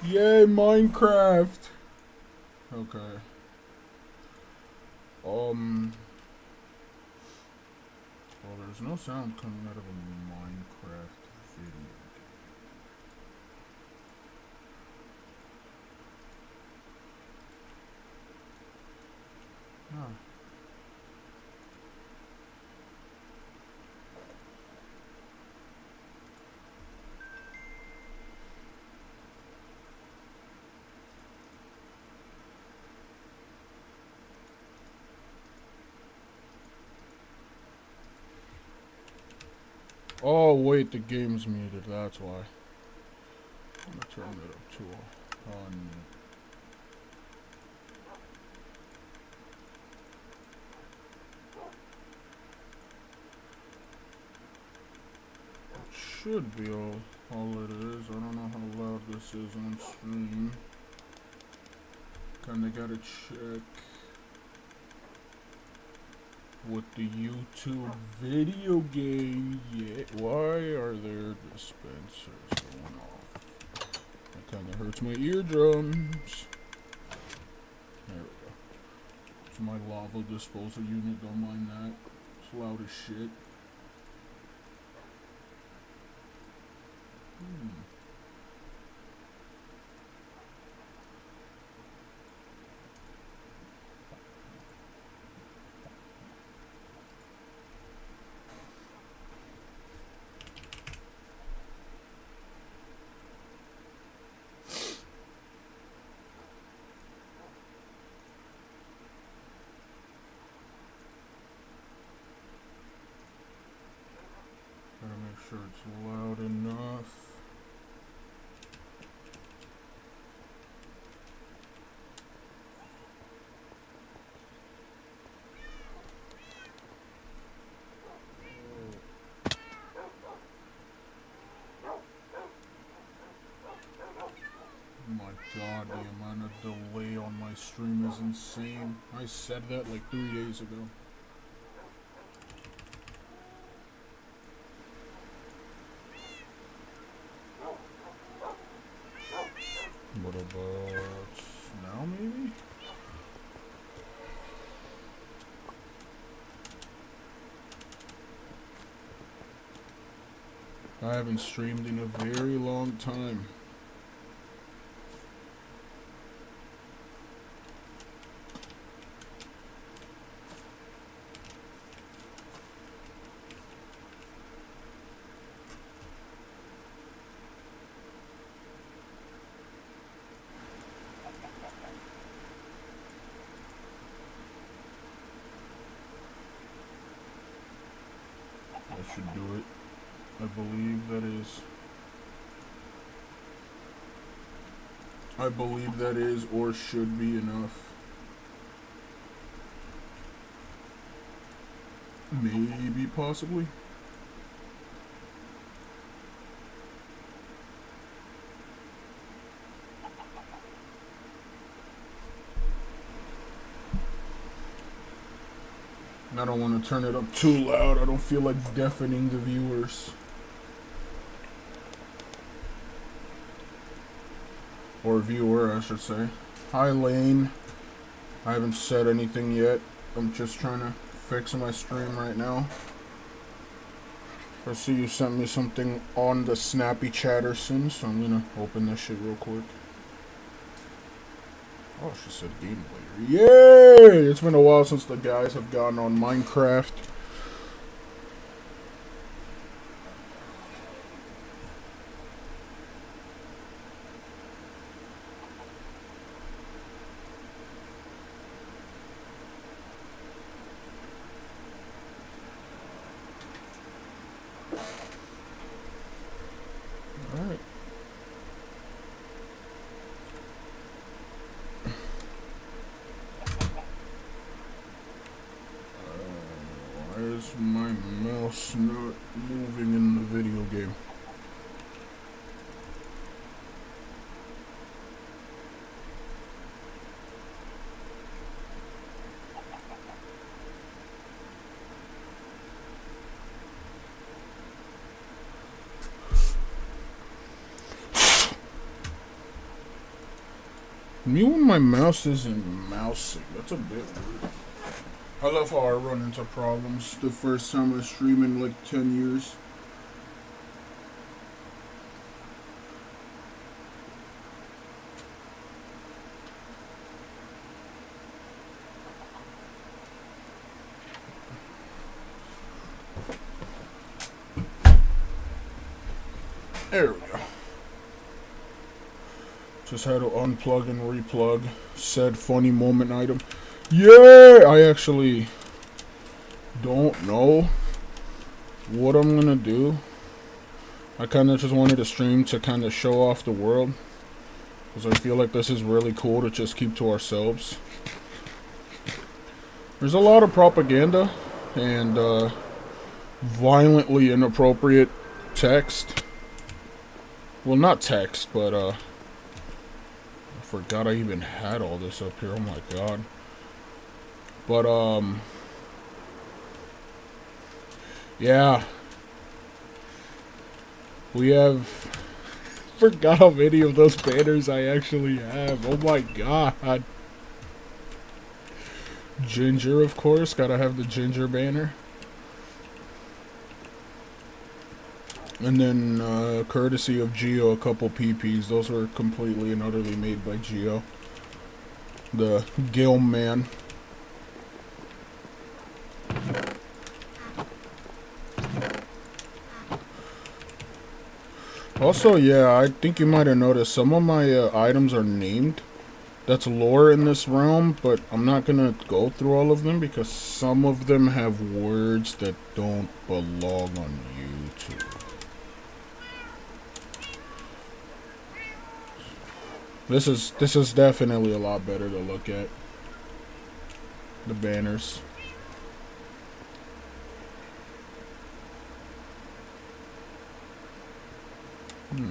Yay, Minecraft! Okay. Well, there's no sound coming out of a Minecraft video. Huh. Oh, wait, the game's muted, that's why. I'm gonna turn it up to 100. Should be all it is. I don't know how loud this is on stream. Kinda gotta check with the YouTube video game. Yeah, why are there dispensers going off? That kinda hurts my eardrums. There we go. It's my lava disposal unit, don't mind that. It's loud as shit. Gotta make sure it's loud enough. Oh my god, the amount of delay on my stream is insane. I said that like 3 days ago. What about now, maybe? I haven't streamed in a very long time. I should do it. I believe that is or should be enough. Maybe, possibly. I don't want to turn it up too loud. I don't feel like deafening the viewers. Or viewer, I should say. Hi, Lane. I haven't said anything yet. I'm just trying to fix my stream right now. I see you sent me something on the Snappy Chatterson, so I'm gonna open this shit real quick. Oh, she said game player. Yay! It's been a while since the guys have gotten on Minecraft. Alright. Why is my mouse not moving in the video game? Me when my mouse isn't mousing. That's a bit weird. I love how I run into problems the first time I stream in like 10 years. There we go. Just had to unplug and replug said funny moment item. Yeah, I actually don't know what I'm gonna do. I kind of just wanted to stream to kind of show off the world, because I feel like this is really cool to just keep to ourselves. There's a lot of propaganda and violently inappropriate text. Well, not text, but I forgot I even had all this up here. Oh my god. But yeah, we have forgot how many of those banners I actually have. Oh my god. Ginger, of course, gotta have the ginger banner. And then courtesy of Geo, a couple PPs. Those were completely and utterly made by Geo, the Gayming. Also, yeah, I think you might have noticed some of my items are named. That's lore in this realm, but I'm not gonna go through all of them because some of them have words that don't belong on YouTube. This is definitely a lot better to look at. The banners. Is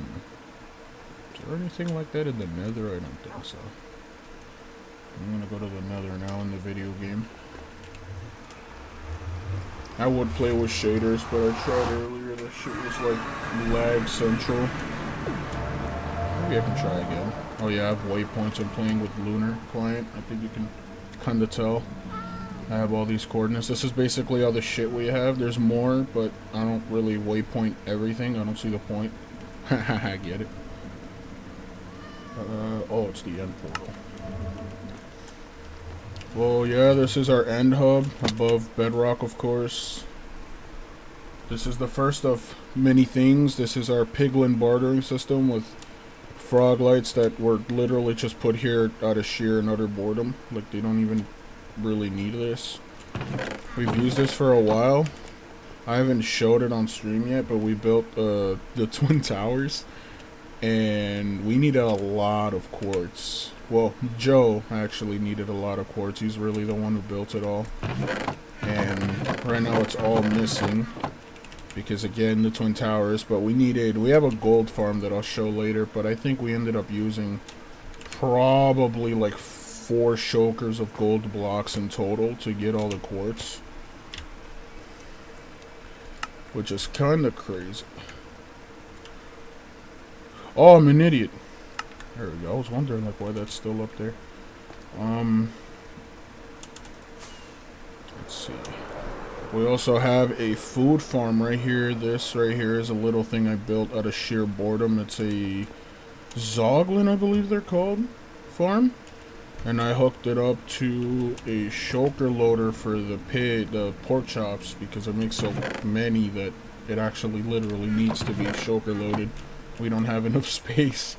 there anything like that in the Nether? I don't think so. I'm gonna go to the Nether now in the video game. I would play with shaders, but I tried earlier. That shit was like lag central. Maybe I can try again. Oh yeah, I have waypoints. I'm playing with Lunar Client. I think you can kind of tell. I have all these coordinates. This is basically all the shit we have. There's more, but I don't really waypoint everything. I don't see the point. I get it. Oh, it's the end portal. Well, yeah, this is our end hub above bedrock, of course. This is the first of many things. This is our piglin bartering system with frog lights that were literally just put here out of sheer and utter boredom. Like, they don't even really need this. We've used this for a while. I haven't showed it on stream yet, but we built the Twin Towers, and we needed a lot of quartz. Well, Joe actually needed a lot of quartz. He's really the one who built it all. And right now it's all missing because, again, the Twin Towers. But we have a gold farm that I'll show later, but I think we ended up using probably like 4 shulkers of gold blocks in total to get all the quartz, which is kind of crazy. Oh, I'm an idiot. There we go. I was wondering like why that's still up there. Let's see. We also have a food farm right here. This right here is a little thing I built out of sheer boredom. It's a Zoglin, I believe they're called, farm. And I hooked it up to a shulker loader for the pork chops, because I make so many that it actually literally needs to be shulker loaded. We don't have enough space.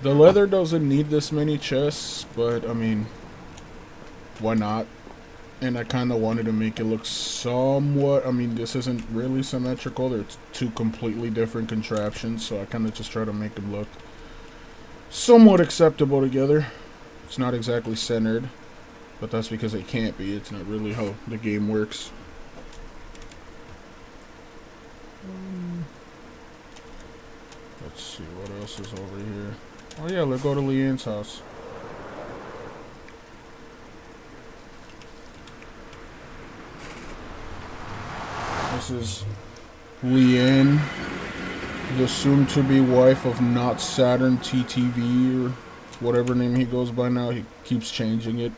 The leather doesn't need this many chests, but I mean, why not? And I kind of wanted to make it look somewhat, I mean, this isn't really symmetrical. They're 2 completely different contraptions, so I kind of just try to make them look somewhat acceptable together. It's not exactly centered, but that's because it can't be. It's not really how the game works. Let's see, what else is over here? Oh yeah, let's go to Leanne's house. This is Leanne, the soon-to-be wife of Not Saturn TTV, or whatever name he goes by now. He keeps changing it.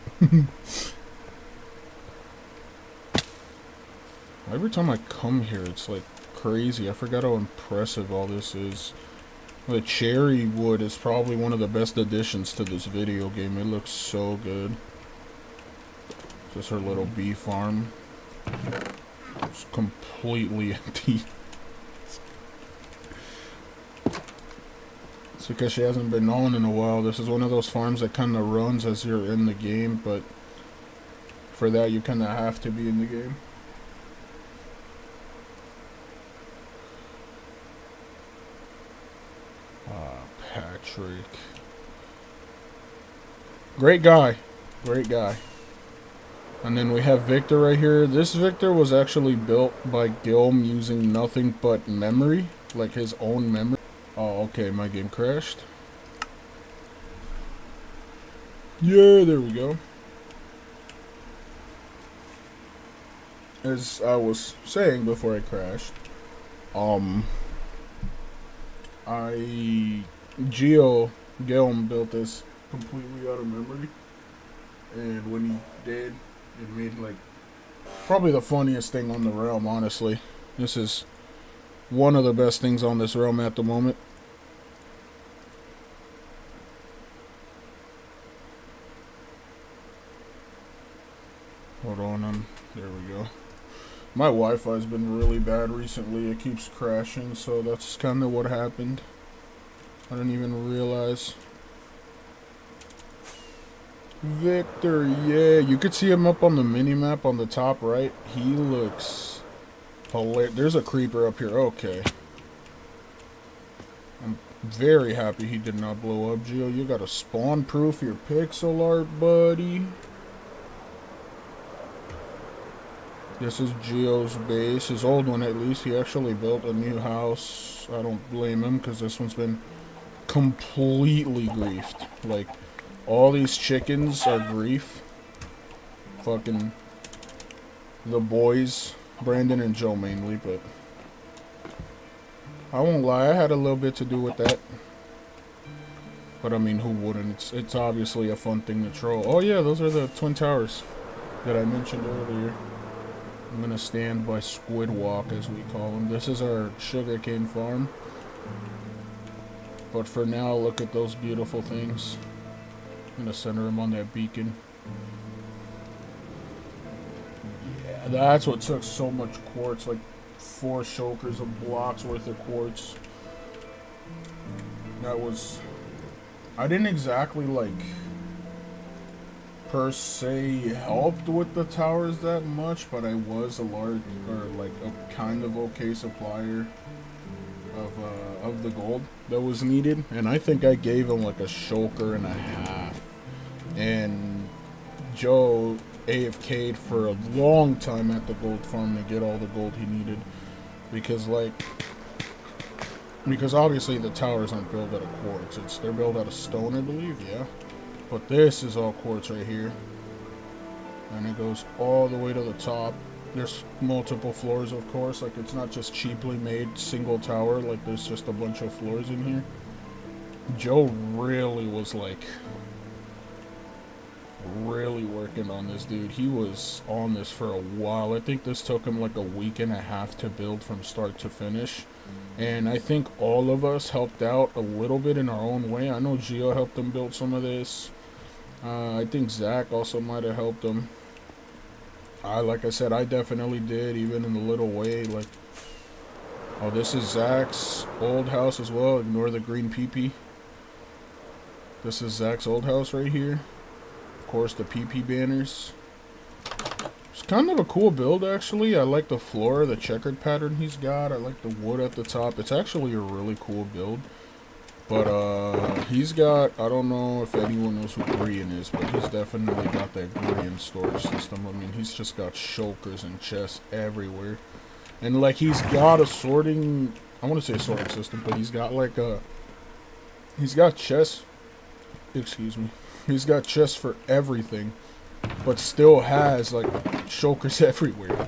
Every time I come here, it's like crazy. I forgot how impressive all this is. The cherry wood is probably one of the best additions to this video game. It looks so good. Just her little bee farm. It's completely empty. It's because she hasn't been on in a while. This is one of those farms that kind of runs as you're in the game, but for that you kind of have to be in the game. Patrick. Great guy. Great guy. And then we have Victor right here. This Victor was actually built by Gilm using nothing but memory. Like his own memory. Oh, okay. My game crashed. Yeah, there we go. As I was saying before I crashed. Gilm built this completely out of memory. And when he did, it made like probably the funniest thing on the realm, honestly. This is one of the best things on this realm at the moment. Hold on, there we go. My Wi-Fi's been really bad recently. It keeps crashing, so that's kind of what happened. I didn't even realize. Victor, yeah. You could see him up on the mini-map on the top right. He looks hilarious. There's a creeper up here. Okay. I'm very happy he did not blow up, Geo. You gotta spawn-proof your pixel art, buddy. This is Geo's base. His old one, at least. He actually built a new house. I don't blame him, because this one's been completely griefed. Like, all these chickens are grief. Fucking the boys. Brandon and Joe mainly, but I won't lie, I had a little bit to do with that. But I mean, who wouldn't? It's obviously a fun thing to troll. Oh yeah, those are the Twin Towers that I mentioned earlier. I'm gonna stand by Squid Walk, as we call them. This is our sugarcane farm. But for now, look at those beautiful things. I'm gonna center them on that beacon. Yeah, that's what took so much quartz. Like 4 shulkers of blocks worth of quartz. That was... I didn't exactly, like, per se helped with the towers that much, but I was a large, or like a kind of okay supplier of the gold that was needed, and I think I gave him like a shulker and a half, and Joe AFK'd for a long time at the gold farm to get all the gold he needed, because obviously the towers aren't built out of quartz, they're built out of stone, I believe, yeah. But this is all quartz right here. And it goes all the way to the top. There's multiple floors, of course. Like, it's not just cheaply made single tower. Like, there's just a bunch of floors in here. Joe really was, like, really working on this, dude. He was on this for a while. I think this took him, like, a week and a half to build from start to finish. And I think all of us helped out a little bit in our own way. I know Gio helped him build some of this. I think Zach also might have helped him. Like I said, I definitely did, even in a little way. Like, oh, this is Zach's old house as well. Ignore the green peepee. This is Zach's old house right here. Of course, the PP banners. It's kind of a cool build, actually. I like the floor, the checkered pattern he's got. I like the wood at the top. It's actually a really cool build. But, he's got, I don't know if anyone knows who Grian is, but he's definitely got that Grian storage system. I mean, he's just got shulkers and chests everywhere. And, like, he's got a sorting, I want to say a sorting system, but he's got, like, he's got chests, excuse me, he's got chests for everything, but still has, like, shulkers everywhere.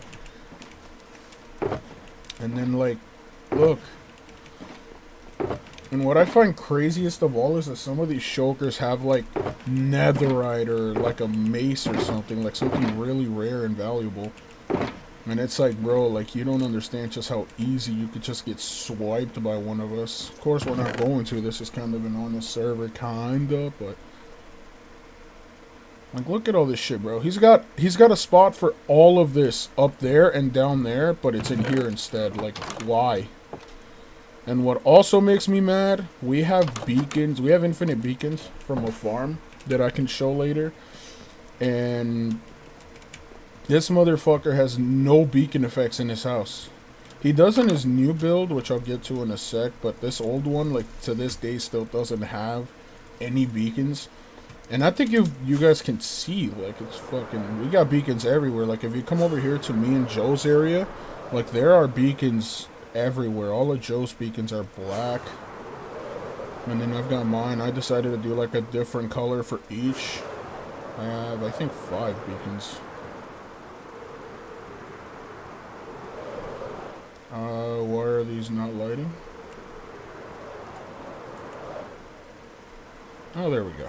And then, like, look. And what I find craziest of all is that some of these shulkers have like netherite or like a mace or something, like something really rare and valuable. And it's like, bro, like you don't understand just how easy you could just get swiped by one of us. Of course, we're not going to. This is kind of an honest server, kinda, but like, look at all this shit, bro. He's got a spot for all of this up there and down there, but it's in here instead. Like, why? And what also makes me mad, we have beacons. We have infinite beacons from a farm that I can show later. And this motherfucker has no beacon effects in his house. He does in his new build, which I'll get to in a sec, but this old one, like, to this day still doesn't have any beacons. And I think you guys can see, like, it's fucking, we got beacons everywhere. Like, if you come over here to me and Joe's area, like, there are beacons everywhere. All of Joe's beacons are black. And then I've got mine. I decided to do, like, a different color for each. I have, I think, 5 beacons. Why are these not lighting? Oh, there we go.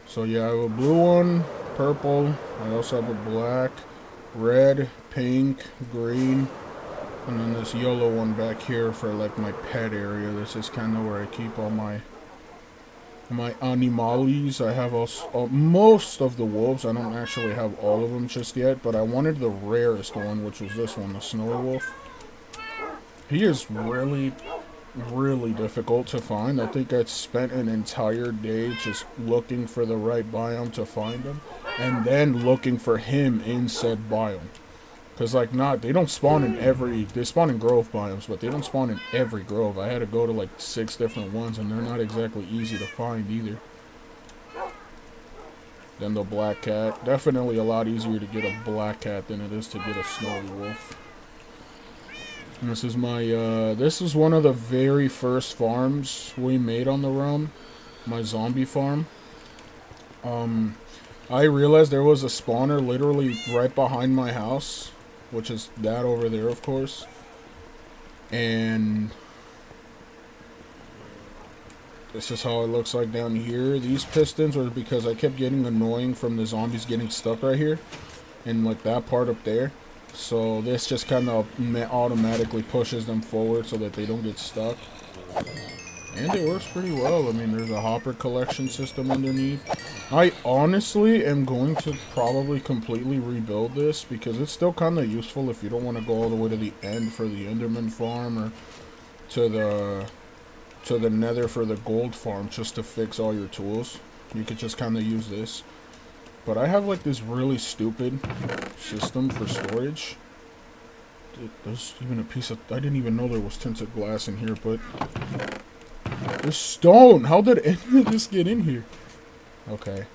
So yeah, I have a blue one, purple, I also have a black, red, pink, green, and then this yellow one back here for like my pet area. This is kind of where I keep all my animales. I have also, most of the wolves. I don't actually have all of them just yet, but I wanted the rarest one, which was this one, the snowy wolf. He is really difficult to find. I think I spent an entire day just looking for the right biome to find him, and then looking for him in said biome. Because, like, they don't spawn in they spawn in grove biomes, but they don't spawn in every grove. I had to go to like 6 different ones, and they're not exactly easy to find either. Then the black cat. Definitely a lot easier to get a black cat than it is to get a snowy wolf. And this is my, this is one of the very first farms we made on the realm. My zombie farm. I realized there was a spawner literally right behind my house, which is that over there, of course. And this is how it looks like down here. These pistons are because I kept getting annoying from the zombies getting stuck right here. And like that part up there. So this just kind of automatically pushes them forward so that they don't get stuck. And it works pretty well. I mean, there's a hopper collection system underneath. I honestly am going to probably completely rebuild this because it's still kind of useful if you don't want to go all the way to the end for the Enderman farm or to the Nether for the gold farm just to fix all your tools. You could just kind of use this. But I have like this really stupid system for storage. There's even a piece of... I didn't even know there was tinted glass in here, but... There's stone! How did any of this get in here? Okay.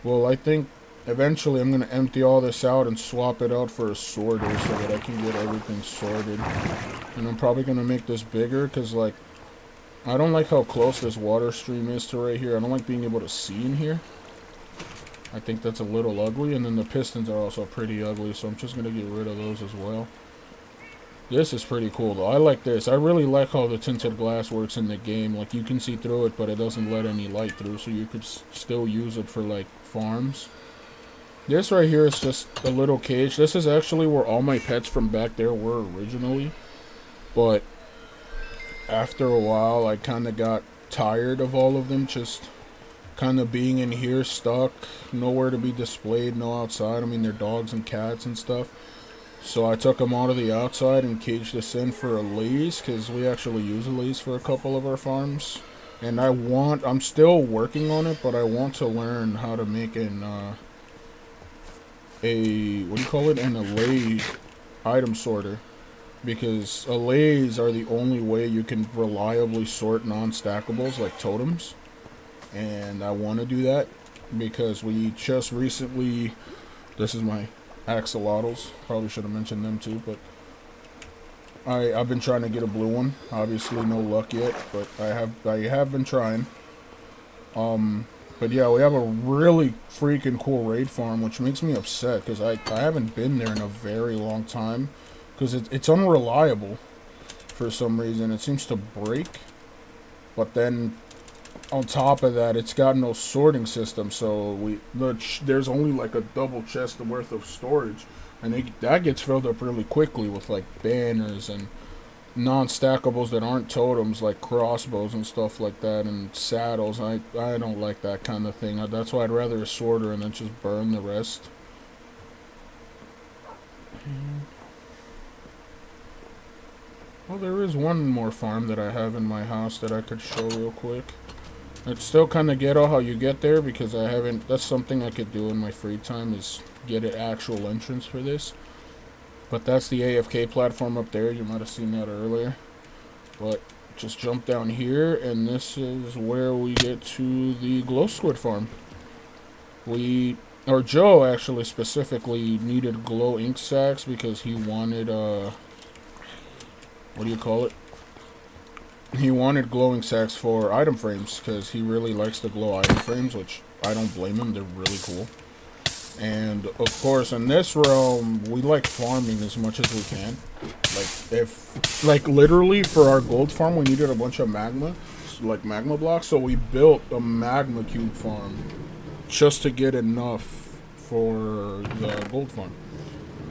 Well, I think eventually I'm going to empty all this out and swap it out for a sorter so that I can get everything sorted. And I'm probably going to make this bigger because, like, I don't like how close this water stream is to right here. I don't like being able to see in here. I think that's a little ugly, and then the pistons are also pretty ugly, so I'm just going to get rid of those as well. This is pretty cool, though. I like this. I really like how the tinted glass works in the game. Like, you can see through it, but it doesn't let any light through, so you could still use it for, like, farms. This right here is just a little cage. This is actually where all my pets from back there were originally, but after a while, I kind of got tired of all of them just kind of being in here stuck, nowhere to be displayed, no outside. I mean, they're dogs and cats and stuff. So I took them out of the outside and caged this in for a lease, because we actually use a lease for a couple of our farms. And I'm still working on it, but I want to learn how to make an, what do you call it? An allay item sorter. Because allays are the only way you can reliably sort non-stackables like totems. And I want to do that because we just recently, this is my axolotls, probably should have mentioned them too, but I've been trying to get a blue one. Obviously no luck yet, but I have been trying. But yeah, we have a really freaking cool raid farm, which makes me upset because I haven't been there in a very long time because it's unreliable for some reason. It seems to break. But then on top of that, it's got no sorting system, so there's only like a double chest worth of storage, and that gets filled up really quickly with like banners and non-stackables that aren't totems, like crossbows and stuff like that, and saddles. I don't like that kind of thing. That's why I'd rather a sorter and then just burn the rest. Well, there is one more farm that I have in my house that I could show real quick. It's still kind of ghetto how you get there, because I haven't. That's something I could do in my free time, is get an actual entrance for this. But that's the AFK platform up there. You might have seen that earlier. But just jump down here, and this is where we get to the glow squid farm. Or Joe actually specifically needed glow ink sacks because he wanted what do you call it? He wanted glowing sacks for item frames because he really likes the glow item frames, which I don't blame him. They're really cool. And of course, in this realm, we like farming as much as we can. Like literally for our gold farm, we needed a bunch of magma blocks, so we built a magma cube farm just to get enough for the gold farm.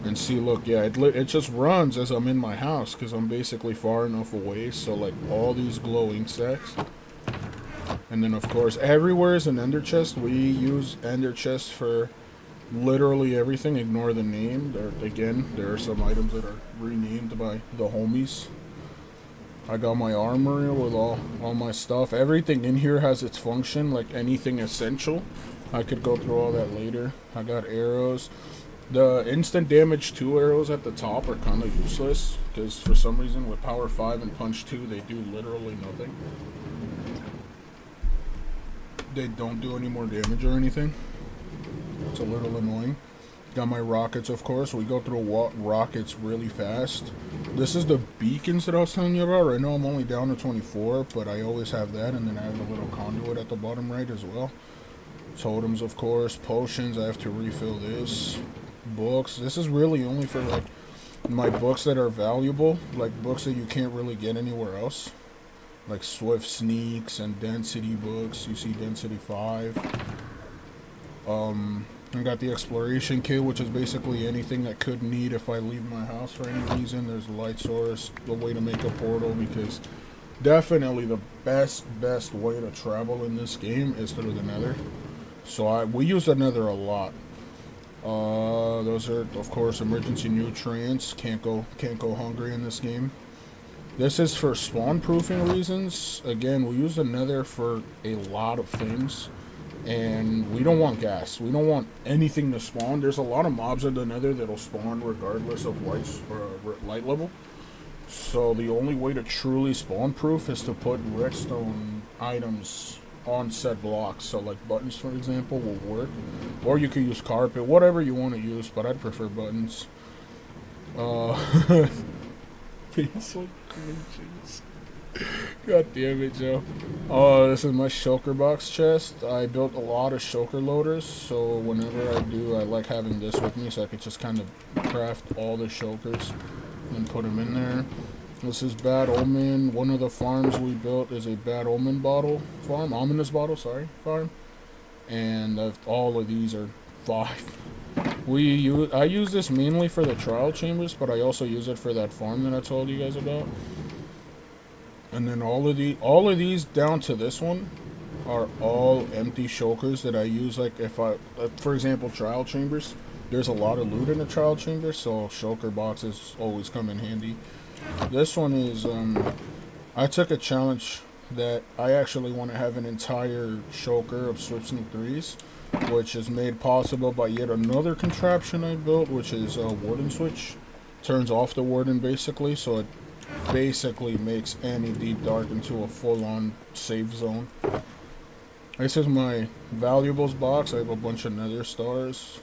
And see, look, yeah, it just runs as I'm in my house because I'm basically far enough away. So like all these glowing stacks, and then of course everywhere is an ender chest. We use ender chests for literally everything. Ignore the name. There are some items that are renamed by the homies. I got my armory with all my stuff. Everything in here has its function, like anything essential. I could go through all that later. I got arrows. The instant damage 2 arrows at the top are kind of useless, because for some reason with power 5 and punch 2 they do literally nothing. They don't do any more damage or anything. It's a little annoying. Got my rockets, of course. We go through rockets really fast. This is the beacons that I was telling you about. Right now I'm only down to 24, but I always have that, and then I have a little conduit at the bottom right as well. Totems, of course. Potions, I have to refill this. Books. This is really only for like my books that are valuable, like books that you can't really get anywhere else, like Swift Sneaks and Density books. You see Density 5. I got the Exploration Kit, which is basically anything that could need if I leave my house for any reason. There's a light source, the way to make a portal, because definitely the best way to travel in this game is through the Nether. So we use the Nether a lot. Those are, of course, emergency nutrients. Can't go hungry in this game. This is for spawn proofing reasons. Again, we use the Nether for a lot of things, and we don't want gas. We don't want anything to spawn. There's a lot of mobs in the Nether that'll spawn regardless of light level. So the only way to truly spawn proof is to put redstone items on said blocks. So like buttons, for example, will work, or you could use carpet, whatever you want to use, but I'd prefer buttons. Basic glitches. God damn it, Joe. Oh, this is my shulker box chest. I built a lot of shulker loaders, so whenever I do, I like having this with me so I could just kind of craft all the shulkers and put them in there. This is Bad Omen. One of the farms we built is a Bad Omen farm. Farm. And all of these are 5. I use this mainly for the trial chambers, but I also use it for that farm that I told you guys about. And then all of these down to this one are all empty shulkers that I use. Like for example, trial chambers. There's a lot of loot in the trial chamber, so shulker boxes always come in handy. This one is, I took a challenge that I actually want to have an entire shulker of Swift Sneak 3s, which is made possible by yet another contraption I built, which is a warden switch. Turns off the warden basically, so it basically makes any deep dark into a full-on safe zone. This is my valuables box. I have a bunch of nether stars.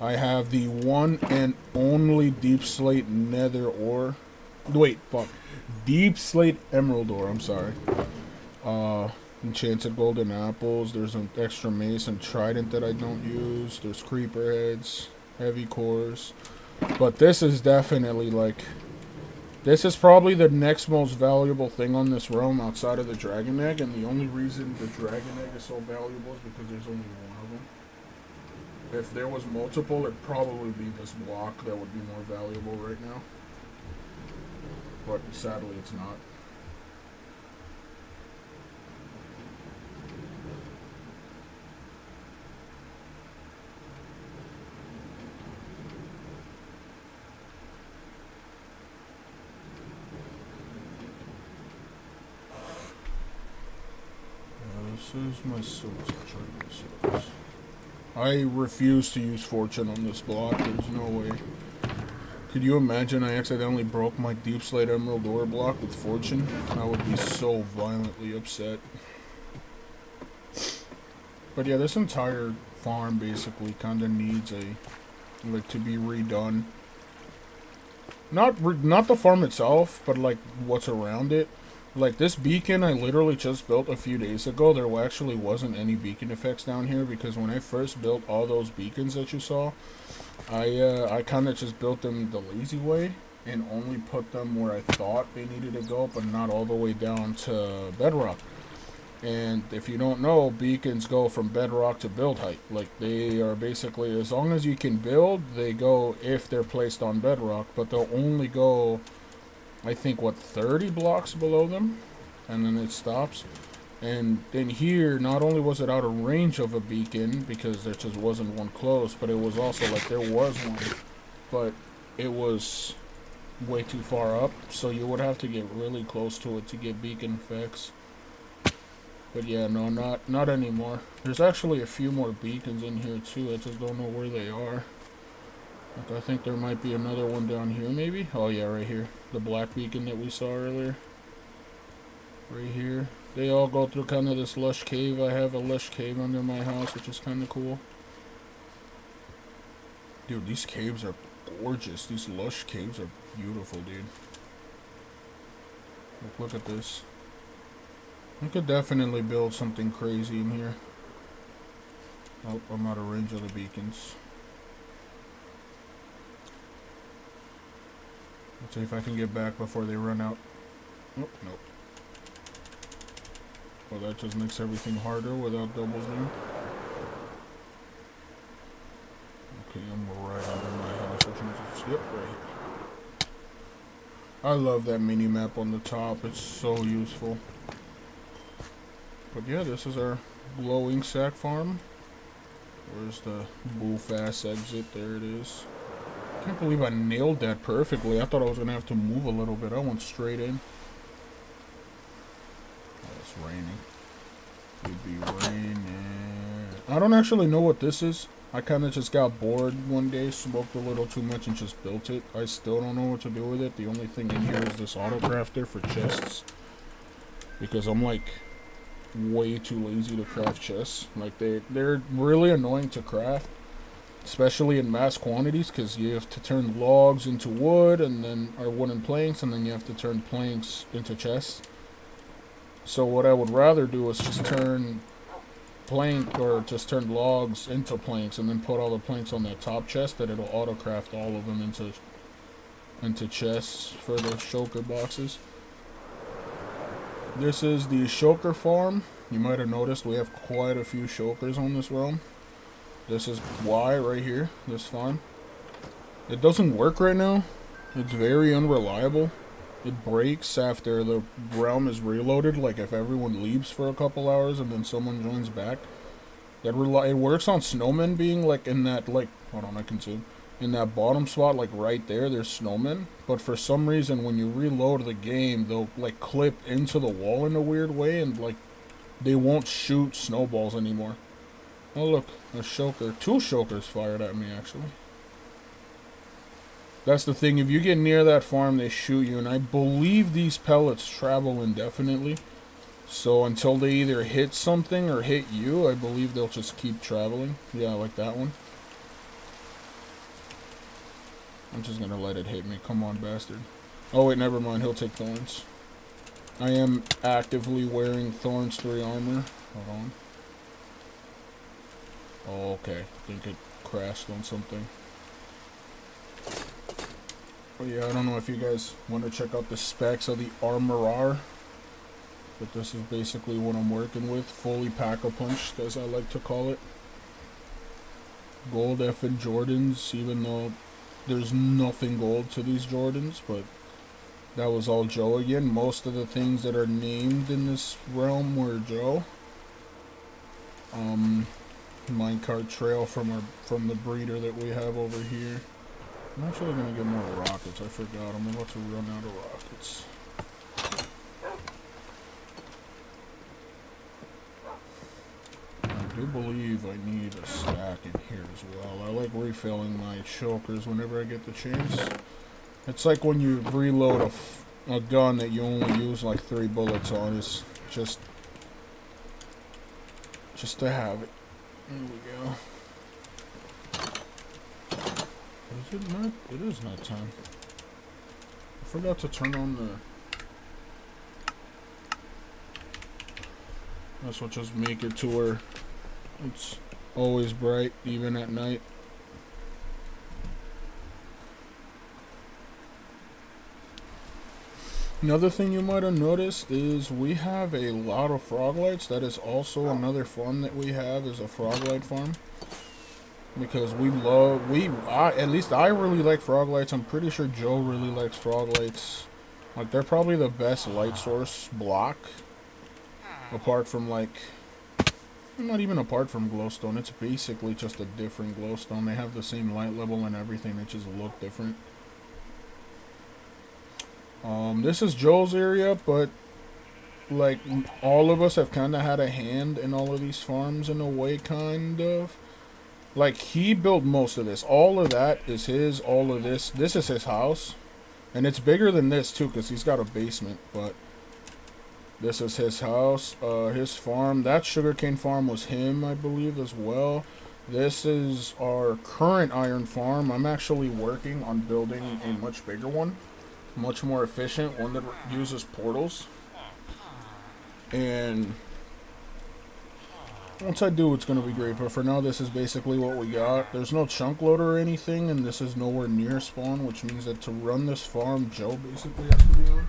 I have the one and only deep slate nether ore. Deep slate emerald ore, I'm sorry. Enchanted golden apples. There's an extra mace and trident that I don't use. There's creeper heads, heavy cores. But this is definitely like This is probably the next most valuable thing on this realm outside of the dragon egg, and the only reason the dragon egg is so valuable is because there's only one of them. If there was multiple, it'd probably be this block that would be more valuable right now. But sadly, it's not. This is my soul touch. I refuse to use fortune on this block. There's no way. Could you imagine I accidentally broke my deep slate emerald ore block with fortune? I would be so violently upset. But yeah, this entire farm basically kind of needs to be redone. Not the farm itself, but like what's around it. Like this beacon I literally just built a few days ago. There actually wasn't any beacon effects down here because when I first built all those beacons that you saw, I kind of just built them the lazy way and only put them where I thought they needed to go, but not all the way down to bedrock. And if you don't know, beacons go from bedrock to build height. Like they are basically, as long as you can build, they go if they're placed on bedrock, but they'll only go, I think, 30 blocks below them, and then it stops. And then here, not only was it out of range of a beacon, because there just wasn't one close, but it was also like there was one, but it was way too far up, so you would have to get really close to it to get beacon effects. But yeah, no, not anymore. There's actually a few more beacons in here too, I just don't know where they are. Like, I think there might be another one down here, maybe? Oh yeah, right here. The black beacon that we saw earlier. Right here. They all go through kind of this lush cave. I have a lush cave under my house, which is kind of cool. Dude, these caves are gorgeous. These lush caves are beautiful, dude. Look at this. I could definitely build something crazy in here. Oh, I'm out of range of the beacons. Let's see if I can get back before they run out. Oh, nope. Well, that just makes everything harder without double zoom. Okay, I'm right under my house, which means it's, yep, right here. I love that mini map on the top. It's so useful. But yeah, this is our glowing sack farm. Where's the Bullfast exit? There it is. I can't believe I nailed that perfectly. I thought I was going to have to move a little bit. I went straight in. Oh, it's raining. It'd be raining. I don't actually know what this is. I kind of just got bored one day, smoked a little too much, and just built it. I still don't know what to do with it. The only thing in here is this auto crafter for chests. Because I'm like way too lazy to craft chests. Like they're really annoying to craft, especially in mass quantities, because you have to turn logs into wood and then or wooden planks, and then you have to turn planks into chests. So what I would rather do is just turn logs into planks and then put all the planks on that top chest, that it'll auto craft all of them into chests for the shulker boxes. This is the shulker farm. You might have noticed we have quite a few shulkers on this realm. This is why right here, this farm. It doesn't work right now. It's very unreliable. It breaks after the realm is reloaded, like if everyone leaves for a couple hours and then someone joins back. It works on snowmen being like in that, like, hold on, I can zoom. In that bottom spot, like right there, there's snowmen. But for some reason, when you reload the game, they'll like clip into the wall in a weird way, and like they won't shoot snowballs anymore. Oh look, a shulker. 2 shulkers fired at me actually. That's the thing, if you get near that farm, they shoot you, and I believe these pellets travel indefinitely. So until they either hit something or hit you, I believe they'll just keep traveling. Yeah, like that one. I'm just gonna let it hit me. Come on, bastard. Oh wait, never mind. He'll take thorns. I am actively wearing Thorns 3 armor. Hold on. Oh, okay. I think it crashed on something. But yeah, I don't know if you guys want to check out the specs of the Armorar. But this is basically what I'm working with. Fully pack-a-punched, as I like to call it. Gold effing Jordans, even though there's nothing gold to these Jordans, but that was all Joe again. Most of the things that are named in this realm were Joe. Minecart trail from the breeder that we have over here. I'm actually gonna get more rockets. I forgot. I'm about to run out of rockets. I do believe I need a stack in here as well. I like refilling my chokers whenever I get the chance. It's like when you reload a gun that you only use like 3 bullets on. It's just to have it. There we go. Is it night? It is night time. I forgot to turn on the... That's what just make it to where it's always bright, even at night. Another thing you might have noticed is we have a lot of frog lights. That is also another farm that we have, is a frog light farm. Because at least I really like frog lights. I'm pretty sure Joe really likes frog lights. Like, they're probably the best light source block. Apart from, like, not even apart from glowstone. It's basically just a different glowstone. They have the same light level and everything. They just look different. This is Joel's area, but like all of us have kind of had a hand in all of these farms in a way, kind of. Like, he built most of this. All of that is his. All of this is his house, and it's bigger than this too because he's got a basement. But this is his house, his farm. That sugarcane farm was him, I believe, as well. This is our current iron farm. I'm actually working on building a much bigger one. Much more efficient, one that uses portals. And once I do, it's going to be great. But for now, this is basically what we got. There's no chunk loader or anything, and this is nowhere near spawn, which means that to run this farm, Joe basically has to be on.